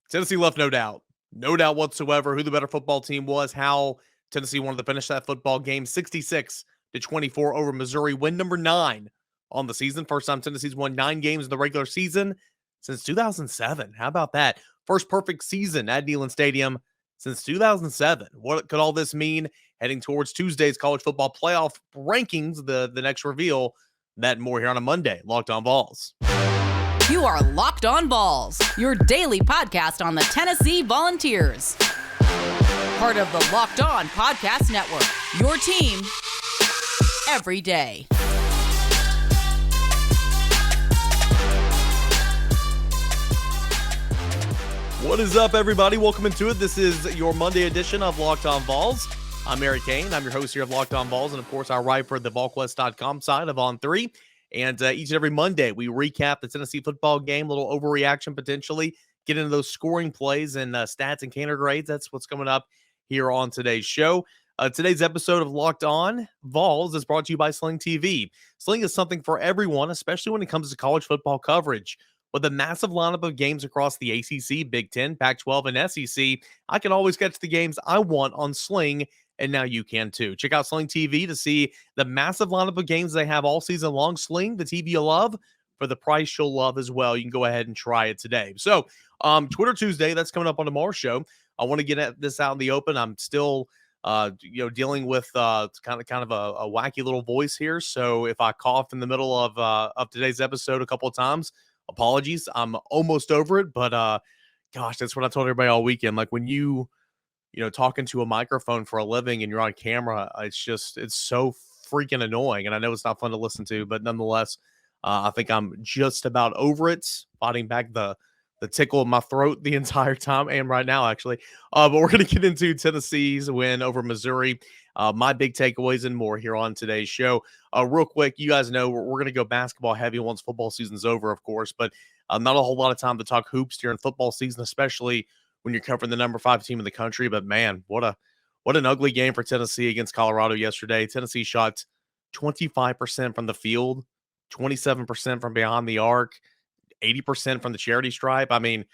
Tennessee left no doubt. No doubt whatsoever who the better football team was, how Tennessee wanted to finish that football game 66-24 over Missouri. Win number 9 on the season. First time Tennessee's won 9 games in the regular season since 2007. How about that? First perfect season at Neyland Stadium since 2007. What could all this mean heading towards Tuesday's college football playoff rankings, the next reveal? That and more here on a Monday. Locked on Vols. You are Locked on Vols, your daily podcast on the Tennessee Volunteers. Part of the Locked On Podcast Network, your team every day. What is up, everybody? Welcome into it. This is your Monday edition of Locked on Vols. I'm Eric Kane. I'm your host here of Locked on Vols, and of course, I write for the VolQuest.com side of On3. And each and every Monday, we recap the Tennessee football game, a little overreaction potentially, get into those scoring plays and stats and canter grades. That's what's coming up here on today's show. Today's episode of Locked on Vols is brought to you by Sling TV. Sling is something for everyone, especially when it comes to college football coverage. With a massive lineup of games across the ACC, Big Ten, Pac-12, and SEC, I can always catch the games I want on Sling, and now you can too. Check out Sling TV to see the massive lineup of games they have all season long. Sling, the TV you love, for the price you'll love as well. You can go ahead and try it today. So, Twitter Tuesday, that's coming up on tomorrow's show. I want to get this out in the open. I'm still, dealing with kind of a wacky little voice here. So if I cough in the middle of today's episode a couple of times, apologies. I'm almost over it, but gosh, that's what I told everybody all weekend. Like when you talking to a microphone for a living and you're on camera, it's so freaking annoying. And I know it's not fun to listen to, but nonetheless, I think I'm just about over it, fighting back the tickle in my throat the entire time, and right now, actually. But we're going to get into Tennessee's win over Missouri, my big takeaways, and more here on today's show. Real quick, you guys know we're going to go basketball heavy once football season's over, of course, but not a whole lot of time to talk hoops during football season, especially when you're covering the number 5 team in the country. But man, what an ugly game for Tennessee against Colorado yesterday. Tennessee shot 25% from the field, 27% from behind the arc, 80% from the charity stripe. I mean,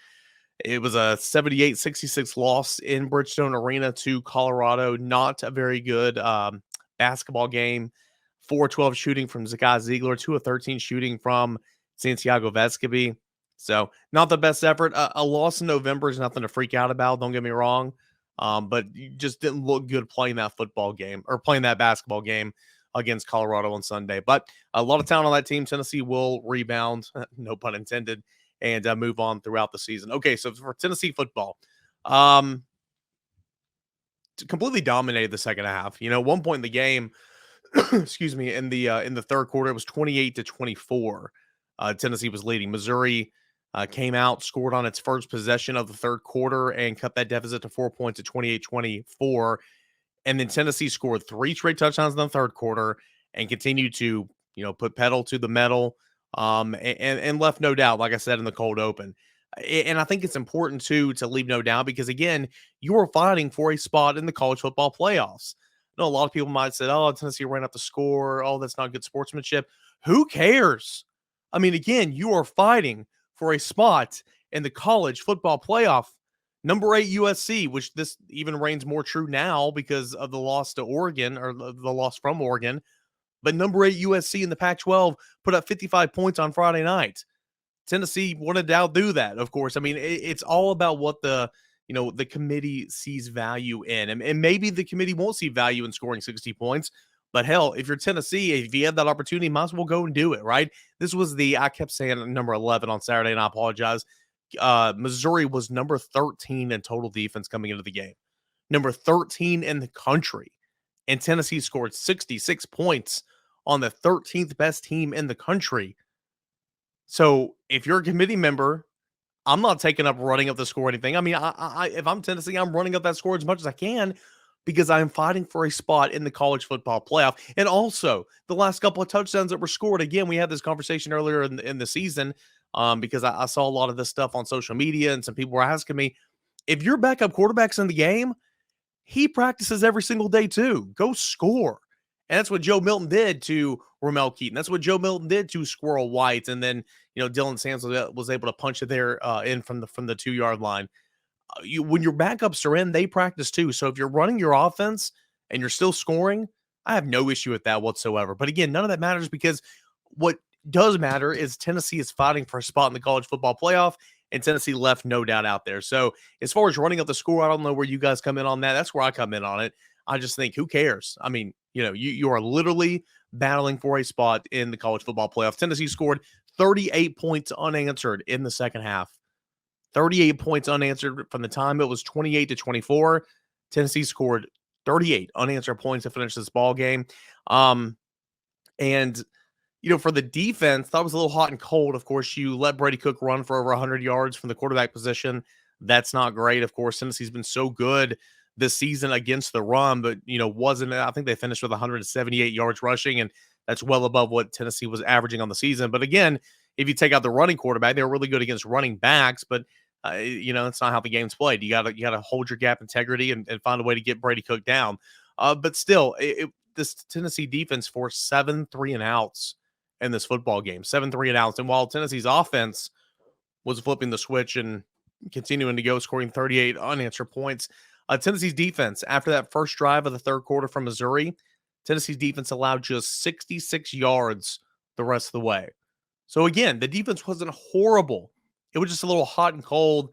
it was a 78-66 loss in Bridgestone Arena to Colorado. Not a very good basketball game. 4-12 shooting from Zakai Ziegler, 2-13 shooting from Santiago Vescovi. So not the best effort. A loss in November is nothing to freak out about. Don't get me wrong. But you just didn't look good playing that football game or playing that basketball game against Colorado on Sunday. But a lot of talent on that team. Tennessee will rebound, no pun intended, and move on throughout the season. Okay, so for Tennessee football, completely dominated the second half. One point in the game, excuse me, in the third quarter, it was 28-24. Tennessee was leading. Missouri came out, scored on its first possession of the third quarter, and cut that deficit to 4 points at 28-24. And then Tennessee scored 3 straight touchdowns in the third quarter and continued to, put pedal to the metal, and left no doubt, like I said, in the cold open. And I think it's important, too, to leave no doubt because, again, you are fighting for a spot in the college football playoffs. I know a lot of people might say, oh, Tennessee ran up the score. Oh, that's not good sportsmanship. Who cares? I mean, again, you are fighting for a spot in the college football playoff. Number 8 USC, which this even reigns more true now because of the loss to Oregon, or the loss from Oregon. But number 8 USC in the Pac-12 put up 55 points on Friday night. Tennessee wanted to outdo that, of course. I mean, it's all about what the committee sees value in. And maybe the committee won't see value in scoring 60 points. But hell, if you're Tennessee, if you have that opportunity, might as well go and do it, right? This was I kept saying number 11 on Saturday, and I apologize. Missouri was number 13 in total defense coming into the game. Number 13 in the country. And Tennessee scored 66 points on the 13th best team in the country. So if you're a committee member, I'm not taking up running up the score or anything. I mean, if I'm Tennessee, I'm running up that score as much as I can because I'm fighting for a spot in the college football playoff. And also, the last couple of touchdowns that were scored, again, we had this conversation earlier in the season because I saw a lot of this stuff on social media, and some people were asking me, if your backup quarterback's in the game, he practices every single day too. Go score. And that's what Joe Milton did to Ramel Keaton. That's what Joe Milton did to Squirrel White. And then, Dylan Sands was able to punch it there in from the 2-yard line. When your backups are in, they practice too. So if you're running your offense and you're still scoring, I have no issue with that whatsoever. But again, none of that matters because what does matter is Tennessee is fighting for a spot in the college football playoff, and Tennessee left no doubt out there. So as far as running up the score, I don't know where you guys come in on that. That's where I come in on it. I just think, who cares? I mean, you are literally battling for a spot in the college football playoff. Tennessee scored 38 points unanswered in the second half. 38 points unanswered from the time it was 28-24. Tennessee scored 38 unanswered points to finish this ball game. And for the defense, that was a little hot and cold. Of course, you let Brady Cook run for over 100 yards from the quarterback position. That's not great. Of course, Tennessee's been so good this season against the run, but I think they finished with 178 yards rushing, and that's well above what Tennessee was averaging on the season. But again, if you take out the running quarterback, they were really good against running backs, but it's not how the game's played. You gotta hold your gap integrity and find a way to get Brady Cook down. But still, this Tennessee defense forced 7 3-and-outs in this football game, 7 3-and-outs. And while Tennessee's offense was flipping the switch and continuing to go, scoring 38 unanswered points, Tennessee's defense, after that first drive of the third quarter from Missouri, Tennessee's defense allowed just 66 yards the rest of the way. So again, the defense wasn't horrible. It was just a little hot and cold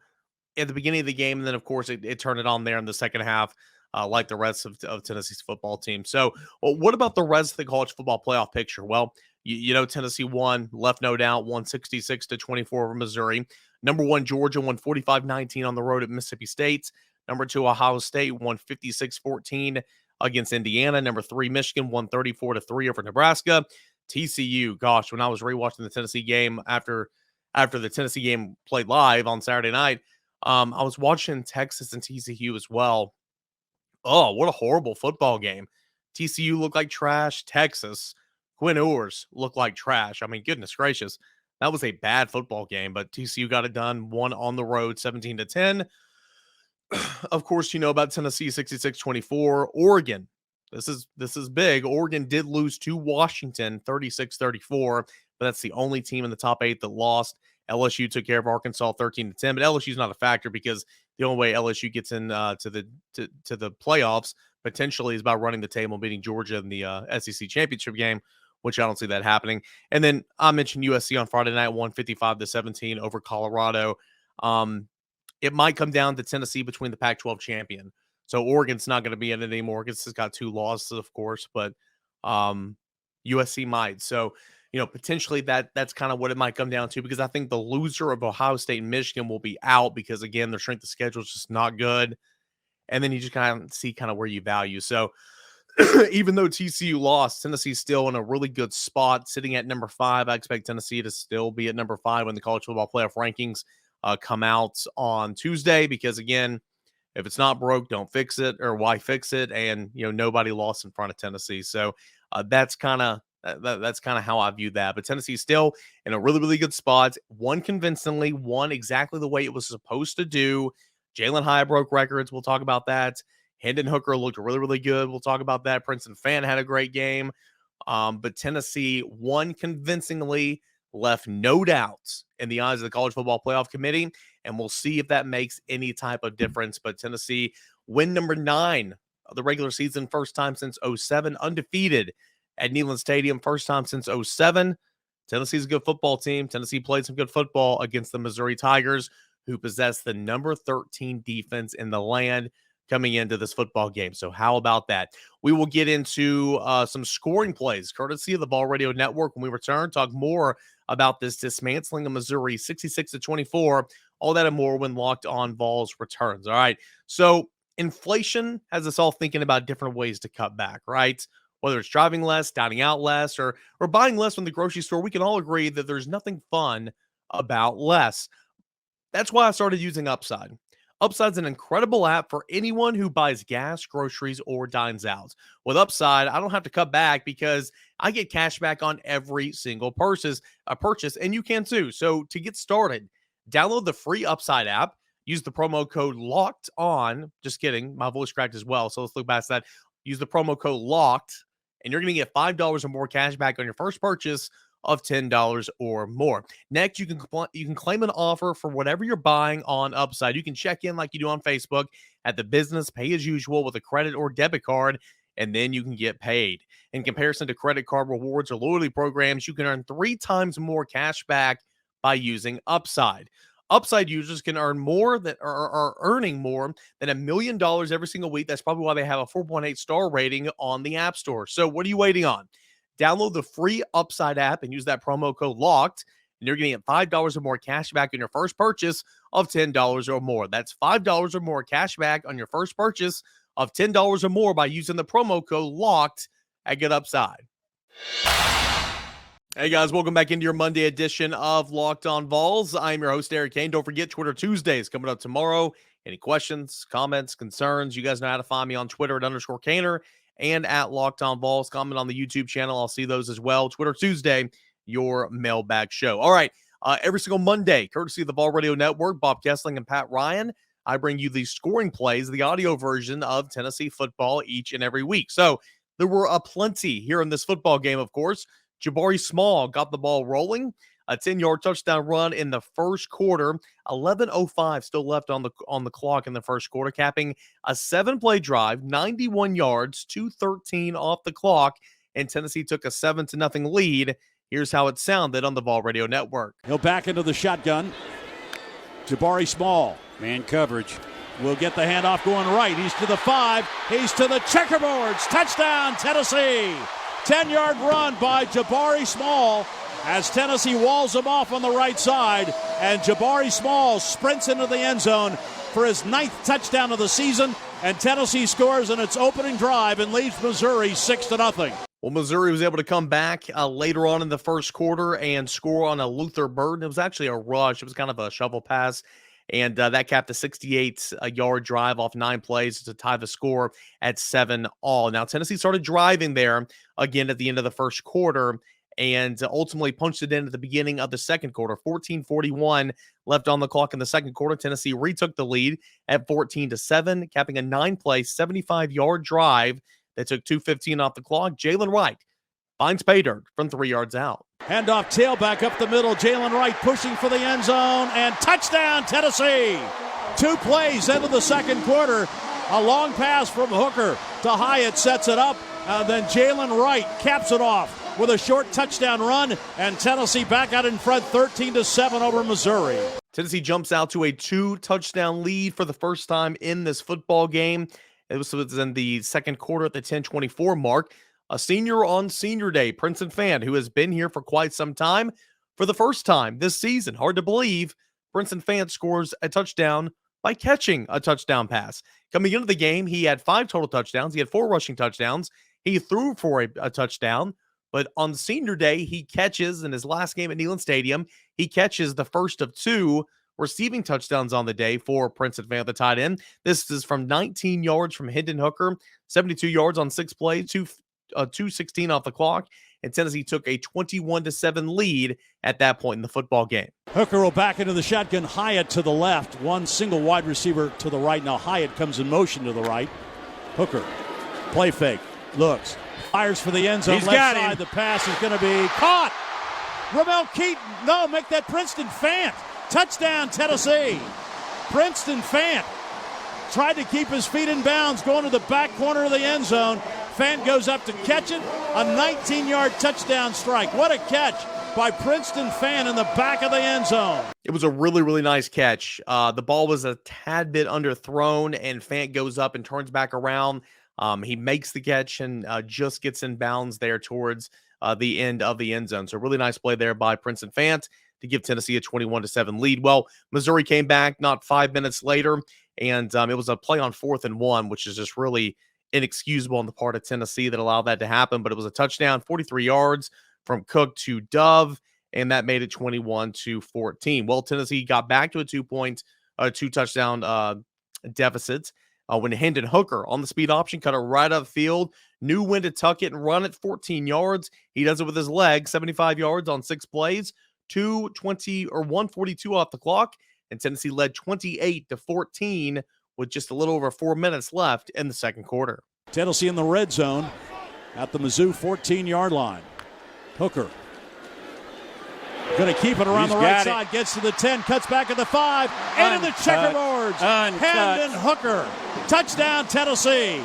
at the beginning of the game. And then, of course, it turned it on there in the second half, like the rest of Tennessee's football team. So what about the rest of the college football playoff picture? Well, Tennessee won, left no doubt, 166-24 over Missouri. Number 1, Georgia won 45-19 on the road at Mississippi State. Number 2, Ohio State won 56-14 against Indiana. Number 3, Michigan won 34-3 over Nebraska. TCU, gosh, when I was rewatching the Tennessee game after the Tennessee game played live on Saturday night, I was watching Texas and TCU as well. Oh, what a horrible football game. TCU looked like trash. Texas, Quinn Ewers looked like trash. I mean, goodness gracious. That was a bad football game, but TCU got it done. Won on the road 17-10. Of course, you know about Tennessee 66-24. Oregon. This is big. Oregon did lose to Washington 36-34, but that's the only team in the top 8 that lost. LSU took care of Arkansas 13-10, but LSU's not a factor because the only way LSU gets in to the playoffs potentially is by running the table and beating Georgia in the SEC championship game, which I don't see that happening. And then I mentioned USC on Friday night, 155-17 over Colorado. It might come down to Tennessee between the Pac-12 champion. So Oregon's not going to be in it anymore. It's just got 2 losses, of course, but USC might. So, potentially that's kind of what it might come down to, because I think the loser of Ohio State and Michigan will be out because, again, their strength of schedule is just not good. And then you just kind of see kind of where you value. So even though TCU lost, Tennessee's still in a really good spot, sitting at number 5. I expect Tennessee to still be at number 5 when the college football playoff rankings come out on Tuesday, because, again, if it's not broke, don't fix it, or why fix it? And, nobody lost in front of Tennessee. So that's kind of how I view that. But Tennessee's still in a really, really good spot. Won convincingly, won exactly the way it was supposed to do. Jalin Hyatt broke records. We'll talk about that. Hendon Hooker looked really, really good. We'll talk about that. Princeton Fan had a great game. But Tennessee won convincingly, left no doubts in the eyes of the College Football Playoff Committee, and we'll see if that makes any type of difference. But Tennessee win number 9 of the regular season, first time since 2007, undefeated at Neyland Stadium, first time since 2007. Tennessee's a good football team. Tennessee played some good football against the Missouri Tigers, who possess the number 13 defense in the land coming into this football game. So how about that? We will get into some scoring plays, courtesy of the Ball Radio Network, when we return. Talk more about this dismantling of Missouri 66-24. All that and more when Locked On Vols returns. All right. So inflation has us all thinking about different ways to cut back, right? Whether it's driving less, dining out less, or buying less from the grocery store, we can all agree that there's nothing fun about less. That's why I started using Upside. Upside's an incredible app for anyone who buys gas, groceries, or dines out. With Upside, I don't have to cut back because I get cash back on every single purchase, and you can too. So to get started, download the free Upside app. Use the promo code LOCKED ON. Just kidding. My voice cracked as well, so let's look past that. Use the promo code LOCKED and you're going to get $5 or more cash back on your first purchase of $10 or more. Next, you can claim an offer for whatever you're buying on Upside. You can check in like you do on Facebook at the business pay as usual with a credit or debit card, and then you can get paid. In comparison to credit card rewards or loyalty programs, you can earn 3 times more cash back by using Upside. Upside users can earn more that are earning more than $1 million every single week. That's probably why they have a 4.8 star rating on the App Store. So what are you waiting on? Download the free Upside app and use that promo code LOCKED, and you're going to get $5 or more cash back on your first purchase of $10 or more. That's $5 or more cash back on your first purchase of $10 or more by using the promo code LOCKED at Get Upside. Hey guys, welcome back into your Monday edition of Locked On Vols. I'm your host, Eric Kane. Don't forget, Twitter Tuesdays coming up tomorrow. Any questions, comments, concerns, you guys know how to find me on Twitter at _Kaner and at Locked On Vols. Comment on the YouTube channel. I'll see those as well. Twitter Tuesday, your mailbag show. All right, every single Monday, courtesy of the Vol Radio Network, Bob Kessling and Pat Ryan, I bring you the scoring plays, the audio version of Tennessee football each and every week. So there were a plenty here in this football game, of course. Jabari Small got the ball rolling, a 10-yard touchdown run in the first quarter. 11:05 still left on the clock in the first quarter, capping a 7-play drive, 91 yards, 2:13 off the clock, and Tennessee took a 7-0 lead. Here's how it sounded on the Vol Radio Network. He'll back into the shotgun. Jabari Small, man coverage. Will get the handoff going right. He's to the 5. He's to the checkerboards. Touchdown, Tennessee. 10-yard run by Jabari Small as Tennessee walls him off on the right side, and Jabari Small sprints into the end zone for his 9th touchdown of the season, and Tennessee scores in its opening drive and leads Missouri 6-0. Well, Missouri was able to come back later on in the first quarter and score on a Luther Burden. It was actually a rush. It was kind of a shovel pass. And that capped a 68-yard drive off 9 plays to tie the score at 7-all. Now, Tennessee started driving there again at the end of the first quarter and ultimately punched it in at the beginning of the second quarter. 14:41 left on the clock in the second quarter. Tennessee retook the lead at 14-7, capping a 9-play, 75-yard drive that took 2:15 off the clock. Jalin Hyatt finds pay dirt from 3 yards out. Handoff tailback up the middle. Jalin Hyatt pushing for the end zone, and touchdown, Tennessee. 2 plays into the second quarter. A long pass from Hooker to Hyatt sets it up. Then Jalin Hyatt caps it off with a short touchdown run, and Tennessee back out in front 13-7 over Missouri. Tennessee jumps out to a 2-touchdown lead for the first time in this football game. It was in the second quarter at the 10:24 mark. A senior on senior day, Princeton fan, who has been here for quite some time, for the first time this season. Hard to believe, Princeton fan scores a touchdown by catching a touchdown pass. Coming into the game, he had 5 total touchdowns. He had 4 rushing touchdowns. He threw for a touchdown, but on senior day, he catches, in his last game at Neyland Stadium, he catches the first of 2 receiving touchdowns on the day for Princeton fan, the tight end. This is from 19 yards from Hendon Hooker, 72 yards on 6 plays, 2:16 off the clock, and Tennessee took a 21-7 lead at that point in the football game. Hooker will back into the shotgun. Hyatt to the left. One single wide receiver to the right. Now Hyatt comes in motion to the right. Hooker, play fake, looks, fires for the end zone. He's left got side. him. The pass is going to be caught. Ramel Keaton, no, make that Princeton Fant. Touchdown, Tennessee. Princeton Fant tried to keep his feet in bounds, going to the back corner of the end zone. Fant goes up to catch it. A 19-yard touchdown strike. What a catch by Princeton Fant in the back of the end zone. It was a really, really nice catch. The ball was a tad bit underthrown, and Fant goes up and turns back around. He makes the catch and just gets in bounds there towards the end of the end zone. So really nice play there by Princeton Fant to give Tennessee a 21-7 lead. Well, Missouri came back not 5 minutes later, and it was a play on 4th and 1, which is just really inexcusable on the part of Tennessee that allowed that to happen. But it was a touchdown, 43 yards from Cook to Dove, and that made it 21-14. Well, Tennessee got back to a 2-touchdown deficit when Hendon Hooker on the speed option cut it right up field, knew when to tuck it and run it 14 yards. He does it with his leg, 75 yards on 6 plays, 142 off the clock, and Tennessee led 28-14 with just a little over 4 minutes left in the second quarter. Tennessee in the red zone. at the Mizzou 14-yard line. Hooker going to keep it around the right side. Gets to the 10, cuts back at the 5, and in the checkerboards. Hendon Hooker. Touchdown, Tennessee.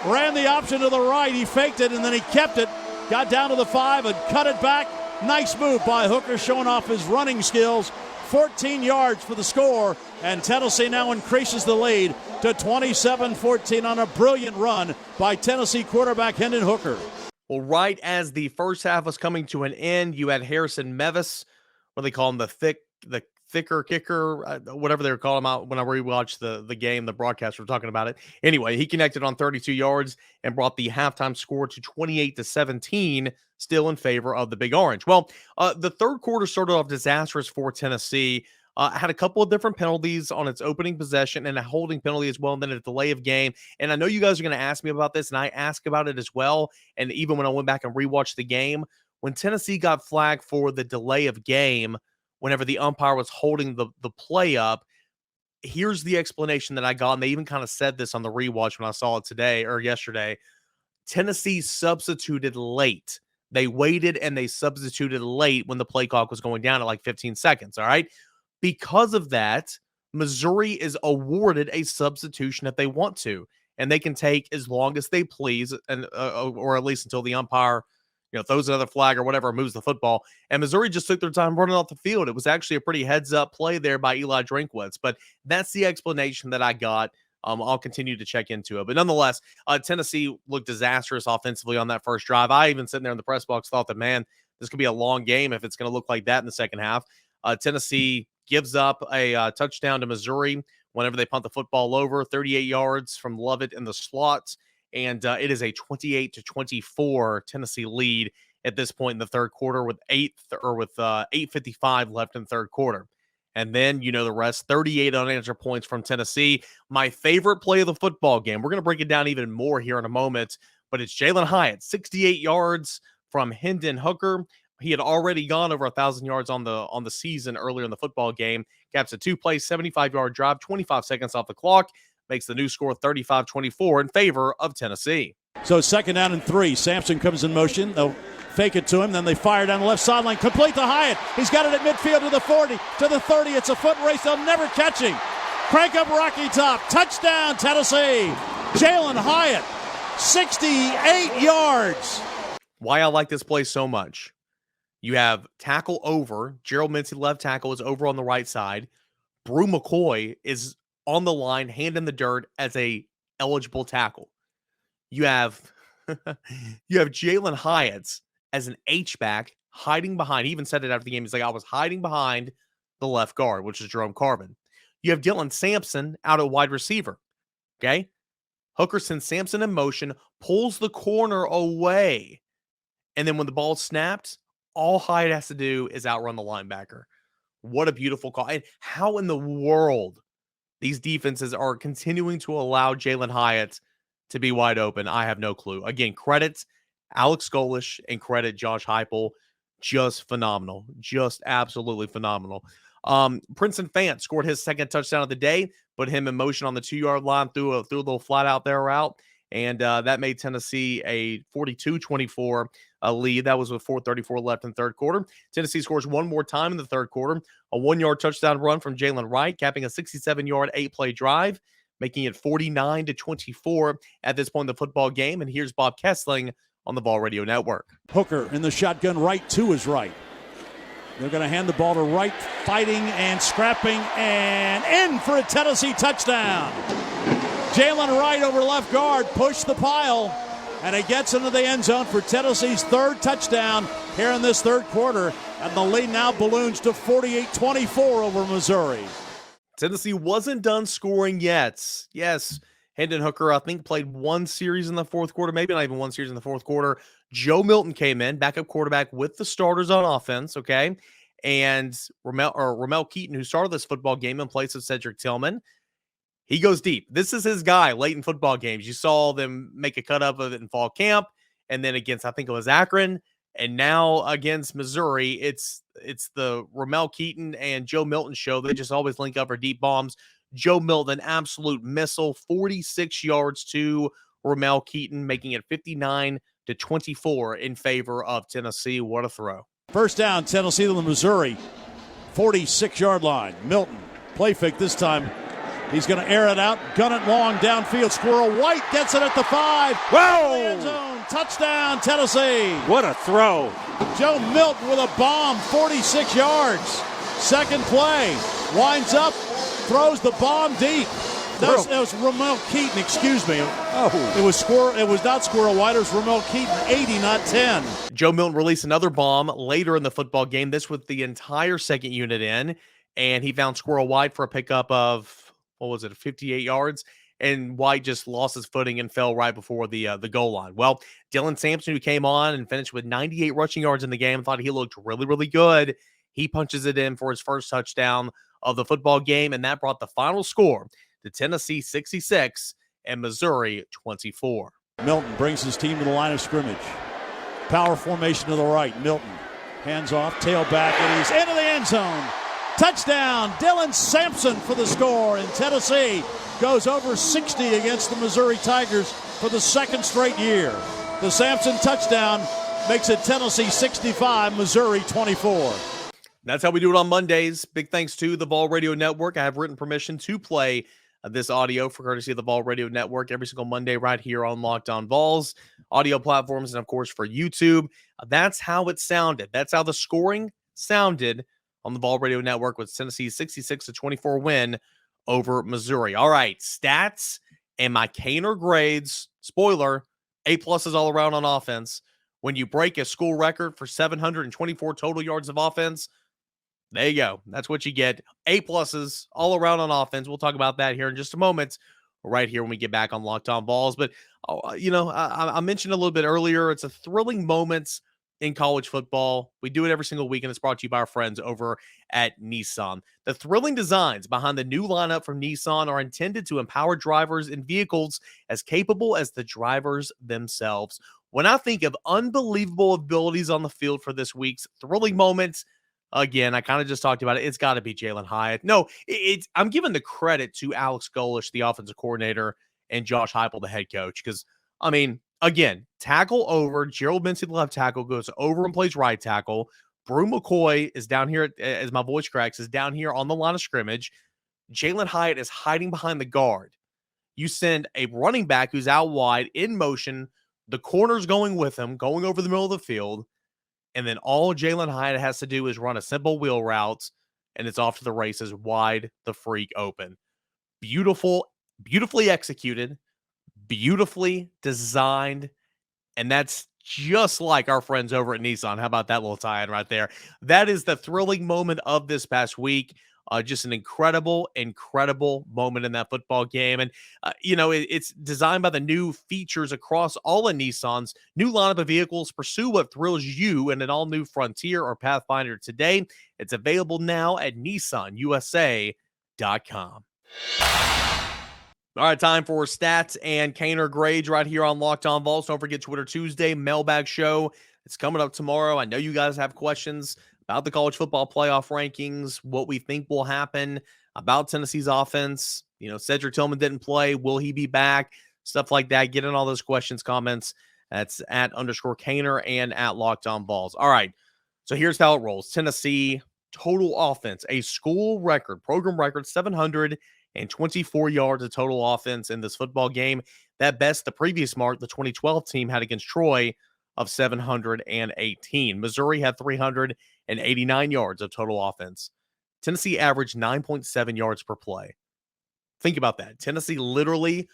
Ran the option to the right. He faked it, and then he kept it. Got down to the 5 and cut it back. Nice move by Hooker, showing off his running skills. 14 yards for the score, and Tennessee now increases the lead to 27-14 on a brilliant run by Tennessee quarterback Hendon Hooker. Well, right as the first half was coming to an end, you had Harrison Mevis, what they call him, the thicker kicker, whatever they were calling him out when I rewatched the game, the broadcast were talking about it. Anyway, he connected on 32 yards and brought the halftime score to 28-17, still in favor of the Big Orange. Well, the third quarter started off disastrous for Tennessee. Had a couple of different penalties on its opening possession and a holding penalty as well, and then a delay of game. And I know you guys are going to ask me about this, and I asked about it as well. And even when I went back and rewatched the game, when Tennessee got flagged for the delay of game, whenever the umpire was holding the play up, here's the explanation that I got. And they even kind of said this on the rewatch when I saw it today or yesterday. Tennessee substituted late. They waited and they substituted late when the play clock was going down at like 15 seconds. All right. Because of that, Missouri is awarded a substitution if they want to, and they can take as long as they please, and or at least until the umpire, throws another flag or whatever, moves the football. And Missouri just took their time running off the field. It was actually a pretty heads-up play there by Eli Drinkwitz, but that's the explanation that I got. I'll continue to check into it. But nonetheless, Tennessee looked disastrous offensively on that first drive. I even sitting there in the press box thought that, man, this could be a long game if it's going to look like that in the second half. Tennessee gives up a touchdown to Missouri whenever they punt the football over, 38 yards from Lovett in the slot. And it is a 28-24 Tennessee lead at this point in the third quarter with 8:55 left in the third quarter. And then, the rest, 38 unanswered points from Tennessee. My favorite play of the football game. We're going to break it down even more here in a moment, but it's Jalin Hyatt, 68 yards from Hendon Hooker. He had already gone over 1,000 yards on the season earlier in the football game. Caps a two-play, 75-yard drive, 25 seconds off the clock. Makes the new score 35-24 in favor of Tennessee. So second down and 3. Sampson comes in motion. They'll fake it to him. Then they fire down the left sideline. Complete to Hyatt. He's got it at midfield to the 40, to the 30. It's a foot race. They'll never catch him. Crank up Rocky Top. Touchdown, Tennessee. Jalin Hyatt, 68 yards. Why I like this play so much. You have tackle over. Gerald Mincy, left tackle, is over on the right side. Brew McCoy is on the line, hand in the dirt as a eligible tackle. You have Jalin Hyatt as an H-back hiding behind. He even said it after the game. He's like, I was hiding behind the left guard, which is Jerome Carvin. You have Dylan Sampson out at wide receiver. Okay? Hooker sends Sampson in motion, pulls the corner away. And then when the ball snapped, all Hyatt has to do is outrun the linebacker. What a beautiful call. And how in the world these defenses are continuing to allow Jalin Hyatt to be wide open, I have no clue. Again, credit Alex Golish and credit Josh Heupel. Just phenomenal. Just absolutely phenomenal. Princeton Fant scored his second touchdown of the day, put him in motion on the 2-yard line, threw a little flat out there route, and that made Tennessee a 42-24 lead. That was with 4:34 left in the third quarter. Tennessee scores one more time in the third quarter. A 1-yard touchdown run from Jalen Wright, capping a 67-yard 8-play drive, making it 49-24 at this point in the football game. And here's Bob Kessling on the Vol Radio Network. Hooker in the shotgun, right to his right. They're going to hand the ball to Wright, fighting and scrapping, and in for a Tennessee touchdown. Jalen Wright over left guard, pushed the pile, and it gets into the end zone for Tennessee's third touchdown here in this third quarter. And the lead now balloons to 48-24 over Missouri. Tennessee wasn't done scoring yet. Yes, Hendon Hooker, I think, played one series in the fourth quarter, maybe not even one series in the fourth quarter. Joe Milton came in, backup quarterback with the starters on offense, okay? And Ramel Keaton, who started this football game in place of Cedric Tillman, he goes deep. This is his guy late in football games. You saw them make a cut up of it in fall camp, and then against, I think it was Akron, and now against Missouri, it's the Ramel Keaton and Joe Milton show. They just always link up for deep bombs. Joe Milton, absolute missile, 46 yards to Ramel Keaton, making it 59-24 in favor of Tennessee. What a throw. First down, Tennessee to the Missouri 46-yard line. Milton, play fake this time. He's going to air it out, gun it long downfield. Squirrel White gets it at the 5. Whoa! End zone, touchdown, Tennessee. What a throw. Joe Milton with a bomb, 46 yards. Second play, winds up, throws the bomb deep. That was Ramel Keaton, excuse me. Oh. It was not Squirrel White, it was Ramel Keaton, 80, not 10. Joe Milton released another bomb later in the football game, this with the entire second unit in, and he found Squirrel White for a pickup of, 58 yards, and White just lost his footing and fell right before the goal line. Well, Dylan Sampson, who came on and finished with 98 rushing yards in the game, thought he looked really, really good. He punches it in for his first touchdown of the football game, and that brought the final score to Tennessee 66 and Missouri 24. Milton brings his team to the line of scrimmage. Power formation to the right. Milton hands off, tailback, and he's into the end zone. Touchdown, Dylan Sampson for the score, and Tennessee goes over 60 against the Missouri Tigers for the second straight year. The Sampson touchdown makes it Tennessee 65, Missouri 24. That's how we do it on Mondays. Big thanks to the Vol Radio Network. I have written permission to play this audio for courtesy of the Vol Radio Network every single Monday right here on Locked On Vols, audio platforms, and of course for YouTube. That's how it sounded. That's how the scoring sounded on the Vol Radio Network with Tennessee's 66-24 win over Missouri. All right, stats and my Caner grades. Spoiler, A+ all around on offense. When you break a school record for 724 total yards of offense, there you go. That's what you get. A+ all around on offense. We'll talk about that here in just a moment, right here when we get back on Locked On Vols. But, I mentioned a little bit earlier, it's a thrilling moments in college football. We do it every single week, and it's brought to you by our friends over at Nissan. The thrilling designs behind the new lineup from Nissan are intended to empower drivers in vehicles as capable as the drivers themselves. When I think of unbelievable abilities on the field for this week's thrilling moments, again, I kind of just talked about it. It's got to be Jalin Hyatt. No, I'm giving the credit to Alex Golesh, the offensive coordinator, and Josh Heupel, the head coach, because, again, tackle over. Gerald Mincy, the left tackle, goes over and plays right tackle. Brew McCoy is down here, as my voice cracks, is down here on the line of scrimmage. Jalin Hyatt is hiding behind the guard. You send a running back who's out wide in motion. The corner's going with him, going over the middle of the field. And then all Jalin Hyatt has to do is run a simple wheel route, and it's off to the races, wide the freak open. Beautifully executed, beautifully designed, and that's just like our friends over at Nissan. How about that little tie-in right there? That is the thrilling moment of this past week. Just an incredible moment in that football game. And, it's designed by the new features across all of Nissan's new lineup of vehicles. Pursue what thrills you in an all-new Frontier or Pathfinder today. It's available now at nissanusa.com. All right, time for stats and Caner grades right here on Locked On Vols. Don't forget Twitter Tuesday, mailbag show. It's coming up tomorrow. I know you guys have questions about the college football playoff rankings, what we think will happen, about Tennessee's offense. Cedric Tillman didn't play. Will he be back? Stuff like that. Get in all those questions, comments. That's at _Caner and at Locked On Vols. All right, so here's how it rolls. Tennessee total offense, a school record, program record, 724 yards of total offense in this football game. That best the previous mark the 2012 team had against Troy of 718. Missouri had 389 yards of total offense. Tennessee averaged 9.7 yards per play. Think about that. Tennessee literally,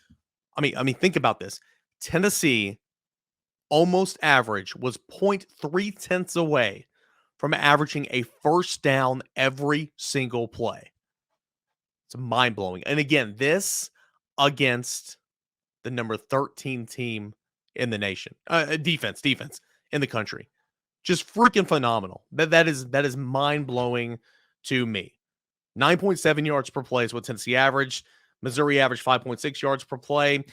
think about this. Tennessee almost average was 0.3 away from averaging a first down every single play. It's mind-blowing. And again, this against the number 13 team in the nation. Defense in the country. Just freaking phenomenal. That is mind-blowing to me. 9.7 yards per play is what Tennessee averaged. Missouri averaged 5.6 yards per play.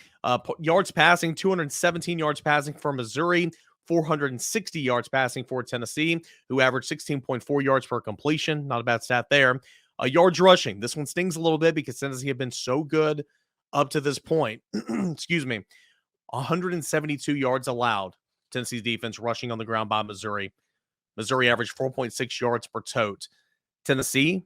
Yards passing, 217 yards passing for Missouri, 460 yards passing for Tennessee, who averaged 16.4 yards per completion. Not a bad stat there. Yards rushing. This one stings a little bit because Tennessee have been so good up to this point. Excuse me. 172 yards allowed. Tennessee's defense rushing on the ground by Missouri. Missouri averaged 4.6 yards per tote. Tennessee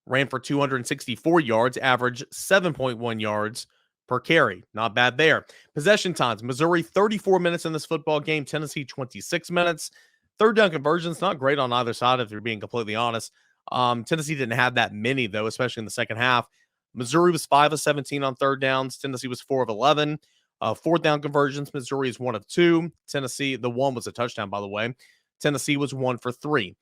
ran for 264 yards, averaged 7.1 yards per carry. Not bad there. Possession times, Missouri 34 minutes in this football game, Tennessee 26 minutes. Third down conversions, not great on either side if you're being completely honest. Tennessee didn't have that many, though, especially in the second half. Missouri was 5 of 17 on third downs. Tennessee was 4 of 11. Fourth down conversions, Missouri is 1 of 2. Tennessee, the one was a touchdown, by the way. Tennessee was 1 for 3.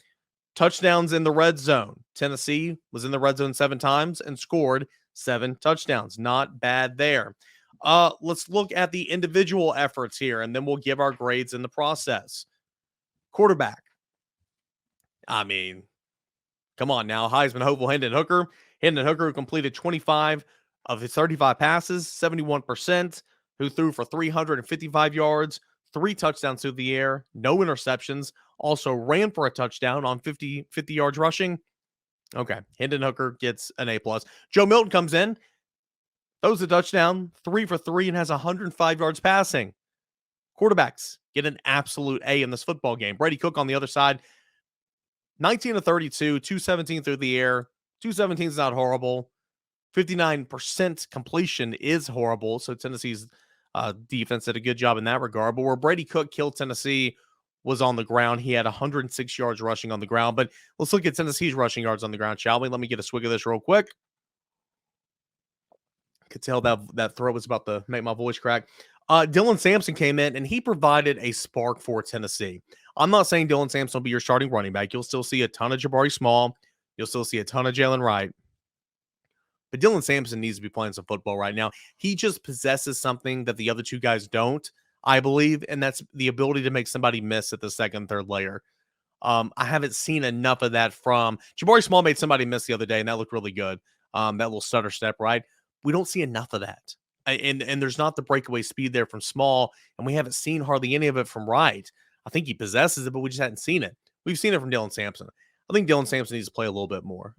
Touchdowns in the red zone. Tennessee was in the red zone 7 times and scored 7 touchdowns. Not bad there. Let's look at the individual efforts here, and then we'll give our grades in the process. Quarterback. I mean, come on now. Heisman hopeful Hendon Hooker. Hendon Hooker, who completed 25 of his 35 passes, 71%, who threw for 355 yards, 3 touchdowns through the air, no interceptions, also ran for a touchdown on 50 yards rushing. Okay, Hendon Hooker gets an A+. Joe Milton comes in, throws a touchdown, 3 for 3, and has 105 yards passing. Quarterbacks get an absolute A in this football game. Brady Cook on the other side, 19 of 32, 217 through the air. 217 is not horrible. 59% completion is horrible. So Tennessee's defense did a good job in that regard. But where Brady Cook killed Tennessee was on the ground. He had 106 yards rushing on the ground. But let's look at Tennessee's rushing yards on the ground, shall we? Let me get a swig of this real quick. I could tell that throw was about to make my voice crack. Dylan Sampson came in, and he provided a spark for Tennessee. I'm not saying Dylan Sampson will be your starting running back. You'll still see a ton of Jabari Small. You'll still see a ton of Jalin Hyatt. But Dylan Sampson needs to be playing some football right now. He just possesses something that the other two guys don't, I believe, and that's the ability to make somebody miss at the second, third layer. I haven't seen enough of that from Jabari Small. Made somebody miss the other day, and that looked really good. That little stutter step, right? We don't see enough of that. And there's not the breakaway speed there from Small, and we haven't seen hardly any of it from Wright. I think he possesses it, but we just hadn't seen it. We've seen it from Dylan Sampson. I think Dylan Sampson needs to play a little bit more.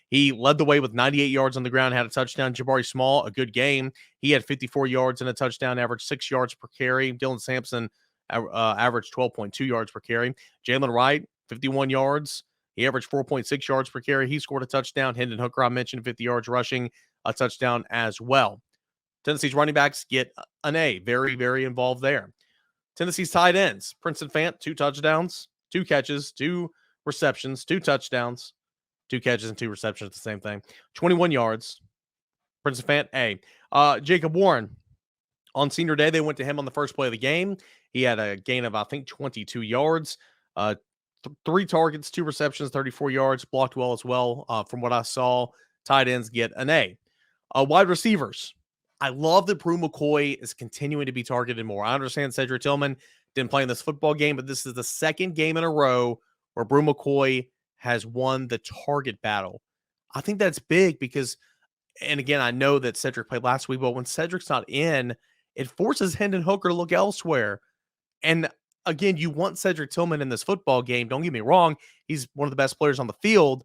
He led the way with 98 yards on the ground, had a touchdown. Jabari Small, a good game. He had 54 yards and a touchdown, averaged 6 yards per carry. Dylan Sampson averaged 12.2 yards per carry. Jalin Hyatt, 51 yards. He averaged 4.6 yards per carry. He scored a touchdown. Hendon Hooker, I mentioned, 50 yards rushing, a touchdown as well. Tennessee's running backs get an A. Very, very involved there. Tennessee's tight ends. Princeton Fant, 2 touchdowns, 2 catches, 2 receptions, 2 touchdowns, 2 catches and 2 receptions. It's the same thing. 21 yards. Princeton Fant, A. Jacob Warren. On senior day, they went to him on the first play of the game. He had a gain of, I think, 22 yards. 3 targets, 2 receptions, 34 yards. Blocked well as well. From what I saw, tight ends get an A. Wide receivers. I love that Brew McCoy is continuing to be targeted more. I understand Cedric Tillman didn't play in this football game, but this is the second game in a row where Brew McCoy has won the target battle. I think that's big because, and again, I know that Cedric played last week, but when Cedric's not in, it forces Hendon Hooker to look elsewhere. And again, you want Cedric Tillman in this football game. Don't get me wrong. He's one of the best players on the field.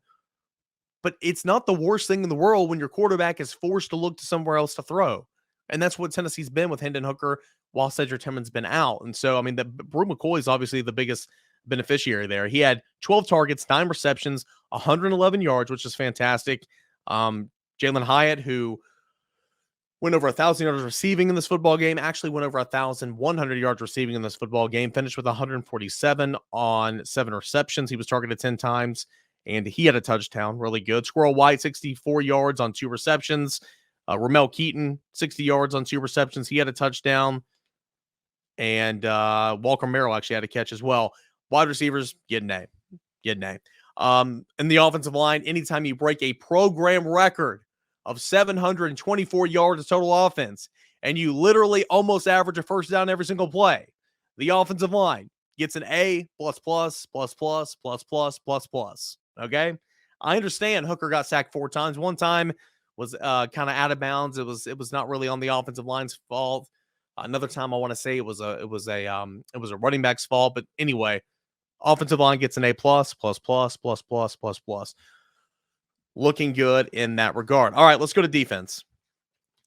But it's not the worst thing in the world when your quarterback is forced to look to somewhere else to throw. And that's what Tennessee's been with Hendon Hooker while Cedric Tillman's been out. And so, I mean, Brew McCoy is obviously the biggest beneficiary there. He had 12 targets, 9 receptions, 111 yards, which is fantastic. Jalin Hyatt, who went over 1,000 yards receiving in this football game, actually went over 1,100 yards receiving in this football game, finished with 147 on 7 receptions. He was targeted 10 times. And he had a touchdown, really good. Squirrel White, 64 yards on 2 receptions. Ramel Keaton, 60 yards on 2 receptions. He had a touchdown. And Walker Merrill actually had a catch as well. Wide receivers, get an A. Get an A. In the offensive line, anytime you break a program record of 724 yards of total offense, and you literally almost average a first down every single play, the offensive line gets an A+++++++++. Okay, I understand Hooker got sacked 4 times. One time was kind of out of bounds. It was not really on the offensive line's fault. Another time I want to say it was a running back's fault. But anyway, offensive line gets an A++++++++. Looking good in that regard. All right, let's go to defense.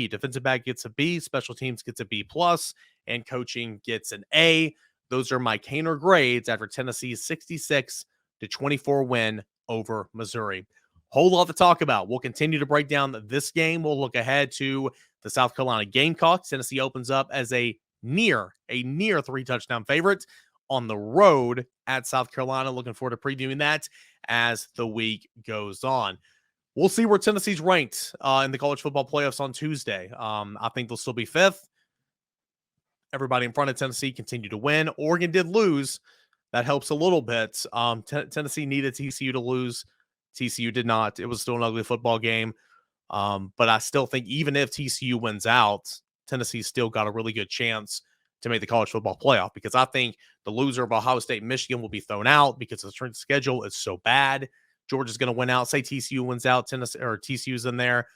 B. Defensive back gets a B, special teams gets a B+, and coaching gets an A. Those are my Caner grades after Tennessee's 66-24 win over Missouri. Whole lot to talk about. We'll continue to break down this game. We'll look ahead to the South Carolina Gamecocks. Tennessee opens up as a near 3-touchdown favorite on the road at South Carolina. Looking forward to previewing that as the week goes on. We'll see where Tennessee's ranked in the college football playoffs on Tuesday. I think they'll still be 5th. Everybody in front of Tennessee continued to win. Oregon did lose. That helps a little bit. Tennessee needed TCU to lose. TCU did not. It was still an ugly football game. But I still think even if TCU wins out, Tennessee's still got a really good chance to make the college football playoff, because I think the loser of Ohio State and Michigan will be thrown out because the strength schedule is so bad. Georgia's going to win out. Say TCU wins out, TCU's in there.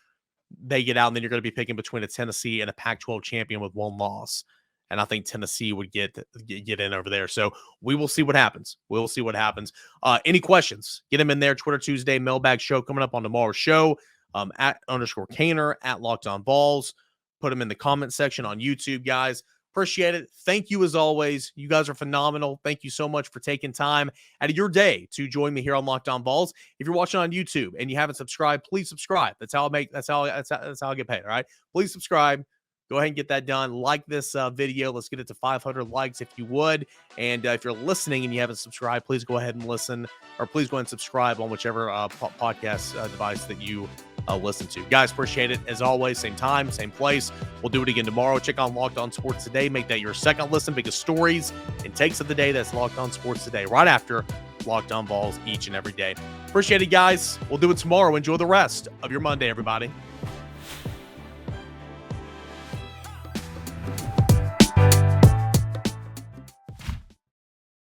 They get out, and then you're going to be picking between a Tennessee and a Pac-12 champion with one loss. and I think Tennessee would get in over there. So we will see what happens. We'll see what happens. Any questions? Get them in there. Twitter Tuesday mailbag show coming up on tomorrow's show. At _Caner, at Locked On Vols. Put them in the comment section on YouTube, guys. Appreciate it. Thank you as always. You guys are phenomenal. Thank you so much for taking time out of your day to join me here on Locked On Vols. If you're watching on YouTube and you haven't subscribed, please subscribe. That's how I get paid. All right. Please subscribe. Go ahead and get that done. Like this video. Let's get it to 500 likes if you would. And if you're listening and you haven't subscribed, please go ahead and listen, or please go ahead and subscribe on whichever podcast device that you listen to. Guys, appreciate it. As always, same time, same place. We'll do it again tomorrow. Check out Locked On Sports Today. Make that your second listen. Biggest stories and takes of the day. That's Locked On Sports Today. Right after Locked On Vols each and every day. Appreciate it, guys. We'll do it tomorrow. Enjoy the rest of your Monday, everybody.